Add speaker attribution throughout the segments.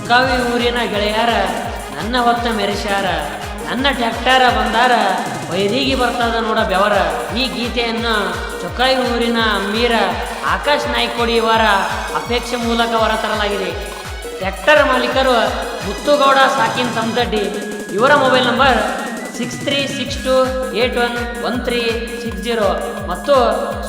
Speaker 1: ಚೊಕ್ಕಾವಿ ಊರಿನ ಗೆಳೆಯರ ನನ್ನ ಹೊತ್ತ ಮೆರೆಸ್ಯಾರ, ನನ್ನ ಟ್ರ್ಯಾಕ್ಟರ ಬಂದಾರ ವೈರಿಗೆ ಬರ್ತದ ನೋಡ ಬೆವರ. ಈ ಗೀತೆಯನ್ನು ಚೊಕ್ಕಾವಿ ಊರಿನ ಅಮ್ಮೀರ ಆಕಾಶ್ ನಾಯ್ಕೋಡಿ ಇವರ ಅಪೇಕ್ಷೆ ಮೂಲಕ ಹೊರತರಲಾಗಿದೆ. ಟ್ರ್ಯಾಕ್ಟರ್ ಮಾಲೀಕರು ಮುತ್ತುಗೌಡ ಸಾಕಿನ್ ತಮ್ದಡ್ಡಿ, ಇವರ ಮೊಬೈಲ್ ನಂಬರ್ 6362811360 ಮತ್ತು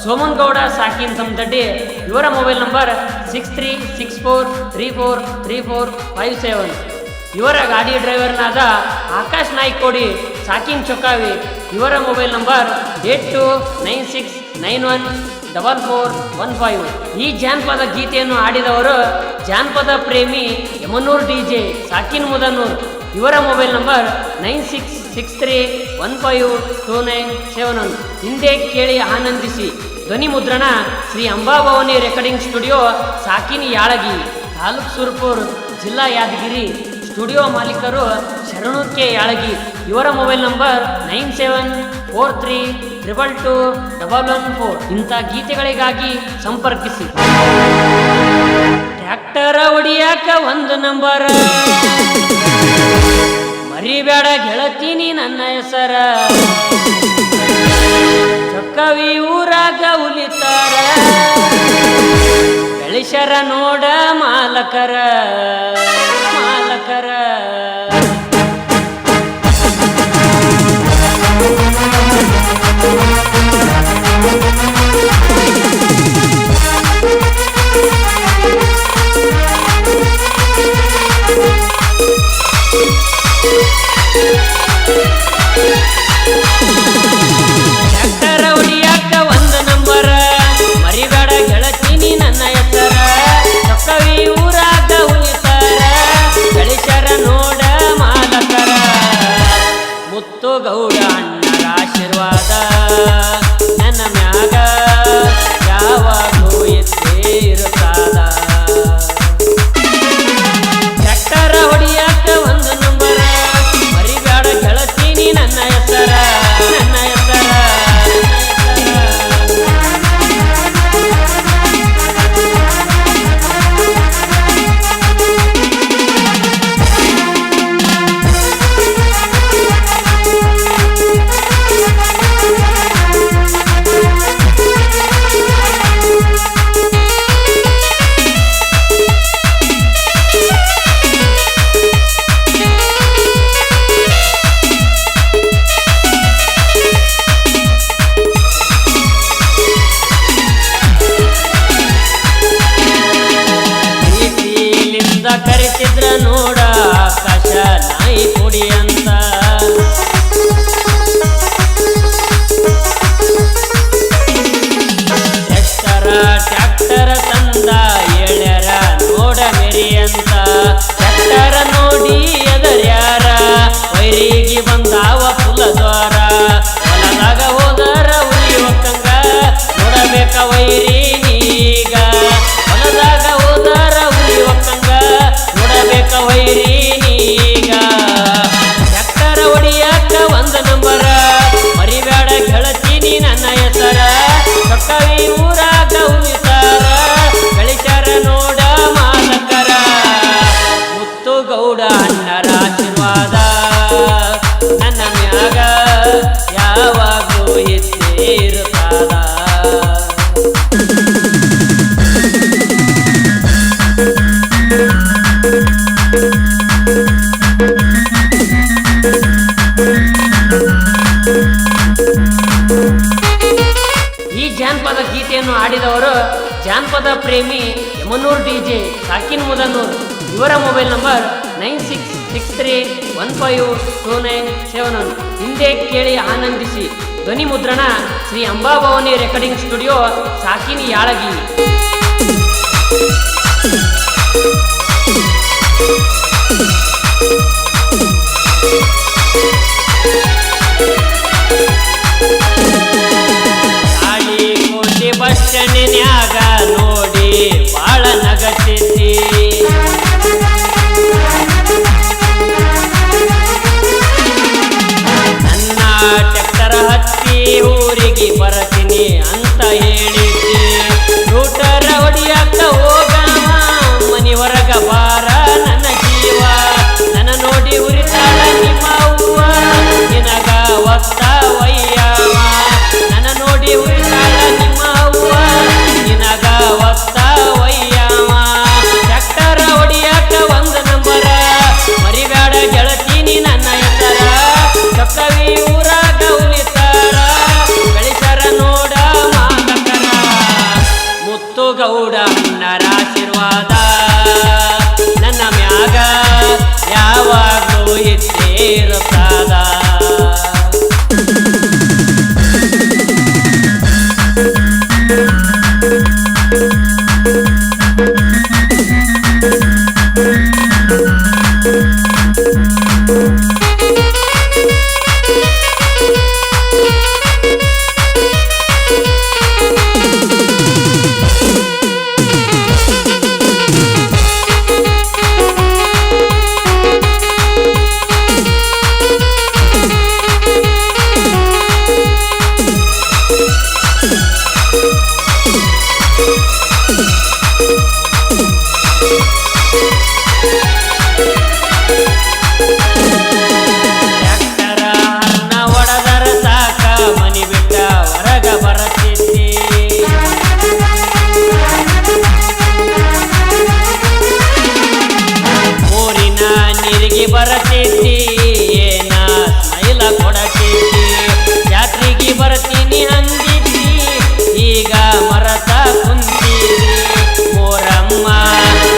Speaker 1: ಸೋಮನ್ ಗೌಡ ಸಾಕಿನ್ ತಮ್ದಡ್ಡಿ, ಇವರ ಮೊಬೈಲ್ ನಂಬರ್ 6364343457. ಇವರ ಗಾಡಿ ಡ್ರೈವರ್ನಾದ ಆಕಾಶ್ ನಾಯ್ಕೋಡಿ ಸಾಕಿನ್ ಚೊಕ್ಕಾವಿ, ಇವರ ಮೊಬೈಲ್ ನಂಬರ್ 8296914415. ಈ ಜಾನಪದ ಗೀತೆಯನ್ನು ಆಡಿದವರು ಜಾನಪದ ಪ್ರೇಮಿ ಯಮನೂರ್ DJ ಸಾಕಿನ್ ಮುದನೂರ್, ಇವರ ಮೊಬೈಲ್ ನಂಬರ್ 9663152971. ಹಿಂದೆ ಕೇಳಿ ಆನಂದಿಸಿ. ಧ್ವನಿ ಮುದ್ರಣ ಶ್ರೀ ಅಂಬಾಭವಾನಿ ರೆಕಾರ್ಡಿಂಗ್ ಸ್ಟುಡಿಯೋ, ಸಾಕಿನ್ ಯಾಳಗಿ, ತಾಲೂಕ್ ಸುರ್ಪುರ್, ಜಿಲ್ಲಾ ಯಾದಗಿರಿ. ಸ್ಟುಡಿಯೋ ಮಾಲೀಕರು ಶರಣು ಕೆ ಯಾಳಗಿ, ಇವರ ಮೊಬೈಲ್ ನಂಬರ್ 9743222114. ಇಂಥ ಗೀತೆಗಳಿಗಾಗಿ ಸಂಪರ್ಕಿಸಿ. ಟ್ರ್ಯಾಕ್ಟರ ಹೊಡಿಯಾಕ ಒಂದು ನಂಬರ, ಮರಿಬೇಡ ಗೆಳತೀನಿ ನನ್ನ ಹೆಸರ. ಚೊಕ್ಕವಿ ಊರಾಗ ಉಲಿತಾರ, ಬೆಳೆಸರ ನೋಡ ಮಾಲಕರ. ಟ್ರ್ಯಾಕ್ಟರ ಹೊಡಿಯಾಕ ಒಂದು ನಂಬರ, ಮರಿಬೇಡ ಗೆಳತೀನಿ ನನ್ನ ಹೆಸರ. ಚೊಕ್ಕವಿ ಊರಾಗ ಉಳಿತಾರ, ಗಳಿಸರ ನೋಡ ಮಾಲಕರ. ಮುತ್ತುಗೌಡ ಅಣ್ಣರ ಆಶೀರ್ವಾದ ನನ್ನ ಮ್ಯಾಗ ಯಾವಾಗೂ ಇದ್ದೇ ಇರುತ್ತಾದ. ಟ್ರ್ಯಾಕ್ಟರ ಹೊಡಿಯಾಕ ಒಂದು ನಂಬರ, ಮರಿಬೇಡ ಗೆಳತೀನಿ ನನ್ನ ಹೆಸರ. ಕರಿತಿದ್ರ ನೋಡ ಆಕಾಶ ನಾಯಿ ಕೊಡಿ ಅಂತ. ಟ್ರ್ಯಾಕ್ಟರ ತಂದ ಎಳ್ಯಾರ ನೋಡ ಮೆರಿ ಅಂತ. ಟ್ರ್ಯಾಕ್ಟರ ನೋಡಿ ಎದರ್ಯಾರ, ವೈರಿಗೆ ಬಂದಾವ ಪುಲದ್ವಾರ. ಹೊಲದಾಗ ಹೋದರ ಉಳಿ ಒಕ್ಕಂಗ ನೋಡಬೇಕ ವೈರಿ ನೀಗ. ಹೊಲದಾಗ ಹೋದರ ಉಳಿ ಒಕ್ಕಂಗ ನೋಡಬೇಕ ವೈರಿ ನೀಗ. ಟ್ರ್ಯಾಕ್ಟರ ಹೊಡಿಯಾಕ ಒಂದು ನಂಬರ, ಮರಿಬೇಡ ಗೆಳತೀನಿ ನನ್ನ ಹೆಸರ. ಚೊಕ್ಕವಿ ಊರಾಗ ಉಳಿತಾರ, ಗಳಿಸರ ನೋಡ ಮಾಲಕರ. ಮುತ್ತುಗೌಡ ಅಣ್ಣರ ಆಶೀರ್ವಾದ ನನ್ನ ಮ್ಯಾಗ ಯಾವಾಗೂ ಇದ್ದೇ ಇರುತ್ತಾದ. ಈ ಜಾನಪದ ಗೀತೆಯನ್ನು ಆಡಿದವರು ಜಾನಪದ ಪ್ರೇಮಿ ಯಮನೂರ್ DJ ಸಾಕಿನ್ ಮುದನೂರ್, ಇವರ ಮೊಬೈಲ್ ನಂಬರ್ 9663152971. ಹಿಂದೆ ಕೇಳಿ ಆನಂದಿಸಿ. ಧ್ವನಿ ಮುದ್ರಣ ಶ್ರೀ ಅಂಬಾಭವಾನಿ ರೆಕಾರ್ಡಿಂಗ್ ಸ್ಟುಡಿಯೋ, ಸಾಕಿನ್ ಯಾಳಗಿ. ತಾಳಿಕೋಟೆ ಬಸ್ ಸ್ಟ್ಯಾಂಡಿನ್ಯಾಗ ನೋಡಿ ಬಾಳ ನಗತಿದ್ದಿ. ನನ್ನ ಟ್ರ್ಯಾಕ್ಟರ್ ಹತ್ತಿ ಊರಿಗೆ ಬರ್ತೀನಿ ಅಂತ ಹೇಳಿದ್ದೆ. ರೂಟರ ಹೊಡಿಯಾಕ ಹೋಗ ಆಶೀರ್ವಾದ ನನ್ನ ಮ್ಯಾಗ ಯಾವಾಗಲೂ ಇದ್ದೇ ಇರುತ್ತದ. ಬರತೈತಿ ಏನ ಸ್ಮೈಲ ಕೊಡತೈತಿ, ಜಾತ್ರೆಗೆ ಬರ್ತೀನಿ ಅಂದಿದ್ದಿ ಈಗ ಮರತ ಕುಂತೀರಿ. ಮೋರಮ್ಮ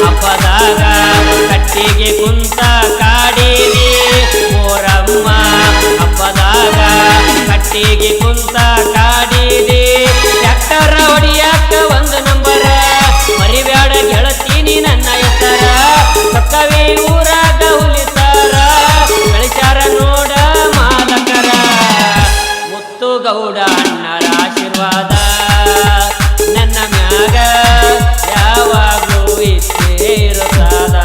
Speaker 1: ಹಬ್ಬದಾಗ ಕಟ್ಟಿಗೆ ಕುಂತ ಕಾಡಿರಿ, ಮೋರಮ್ಮ ಹಬ್ಬದಾಗ ಕಟ್ಟಿಗೆ ಕುಂತ ಕಾಡಿರಿ. ಟ್ರ್ಯಾಕ್ಟರ್ ಹೊಡಿಯಾಕ ಒಂದು ನಂಬರ ಮರಿಬ್ಯಾಡ ಗೆಳತೀನಿ ನನ್ನ ಹೆಸರ. ಪಕ್ಕವೇ ಊರಾಗ ಹುಲಿತಾರ ಗಳಿಚಾರ ನೋಡ ಮಾಲಕರ. ಮುತ್ತುಗೌಡ ಅಣ್ಣರ ಆಶೀರ್ವಾದ ನನ್ನ ಮ್ಯಾಗ ಯಾವಾಗಲೂ ಇದ್ದೇ ಇರುತ್ತದ.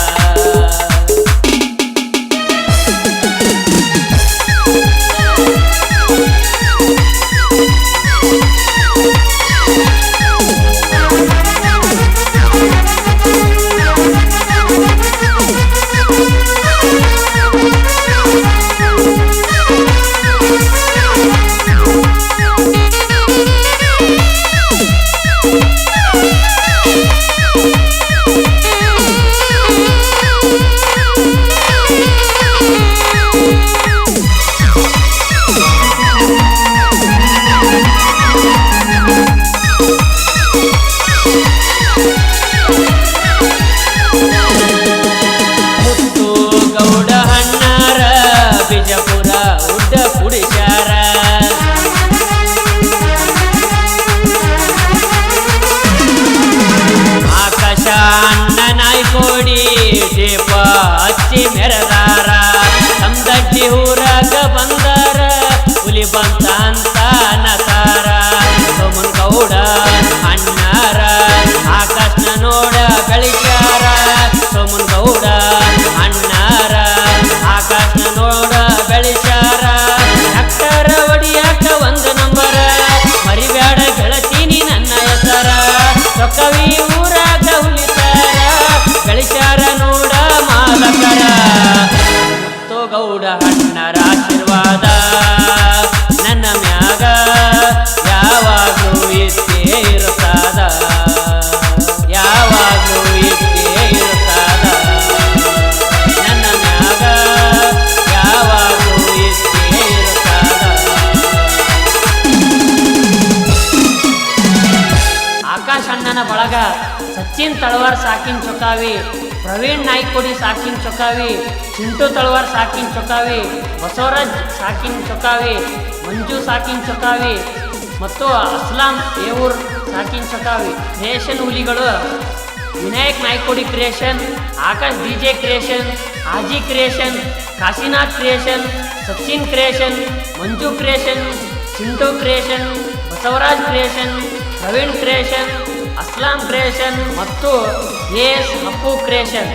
Speaker 1: ಮುತ್ತುಗೌಡ ಅಣ್ಣರ ಬಿಜಾಪುರ ಉಡ್ಡ ಪುಡಿಶಾರ. ಆಕಾಶ ಅಣ್ಣ ನಾಯ್ಕೋಡಿ ದೀಪ ಹಚ್ಚಿ ಮೆರೆದಾರ. ಸಂದಡ್ಡಿ ಊರಾಗ ಬಂದಾರ ಹುಲಿ ಬಂತ ಅಂತ ನತಾರ. ಸೋಮನಗೌಡ ಅಣ್ಣರ ಆಕಾಶನ ನೋಡ ಬೆಳಿಚಾರ. ಸೋಮನಗೌಡ ಅಣ್ಣರ ಆಕಾಶನ ನೋಡ ಬೆಳಿಚಾರ. ಟ್ರ್ಯಾಕ್ಟರ್ ಹೊಡಿಯಾಕ ಒಂದು ನಂಬರ ಮರಿಬ್ಯಾಡ ಗೆಳತೀನಿ ನನ್ನ ಹೆಸರ. ಸೊಕ್ಕವಿ ಊರಾಗ ಹುಲಿತಾರ ಗಳಿಚಾರ ನೋಡ ಮಾಲಕರ. ಮುತ್ತುಗೌಡ ಅಣ್ಣರ ಆಶೀರ್ವಾದ ನನ್ನ ಮ್ಯಾಗ ಯಾವಾಗಲೂ ಇದ್ದೇ ಇರುತ್ತದ, ಯಾವಾಗಲೂ ಇದ್ದೇ ಇರುತ್ತದ. ನನ್ನ ಮ್ಯಾಗ ಯಾವಾಗಲೂ ಇದ್ದೇ ಇರುತ್ತದ. ಆಕಾಶ್ ಅಣ್ಣನ ಬಳಗ ಸಚಿನ್ ತಳವಾರ್ ಸಾಕಿನ್ ಚೊಕ್ಕಾವಿ, ಪ್ರವೀಣ್ ನಾಯ್ಕೋಡಿ ಸಾಕಿನ್ ಚೊಕ್ಕಾವಿ, ಚಿಂಟು ತಳವಾರ್ ಸಾಕಿನ್ ಚೊಕ್ಕಾವಿ, ಬಸವರಾಜ್ ಸಾಕಿನ್ ಚೊಕ್ಕಾವಿ, ಮಂಜು ಸಾಕಿನ್ ಚೊಕ್ಕಾವಿ ಮತ್ತು ಅಸ್ಲಾಂ ಏವೂರ್ ಸಾಕಿನ್ ಚೊಕ್ಕಾವಿ. ಕ್ರಿಯೇಷನ್ ಹುಲಿಗಳು Vinayak Naykodi creation, Akash DJ creation, Aji creation, Kashinath creation, Sachin creation, Manju creation, Chintu creation, Basavaraj creation, Praveen creation, Aslam creation ಮತ್ತು AS ಅಪ್ಪು ಕ್ರಿಯೇಷನ್.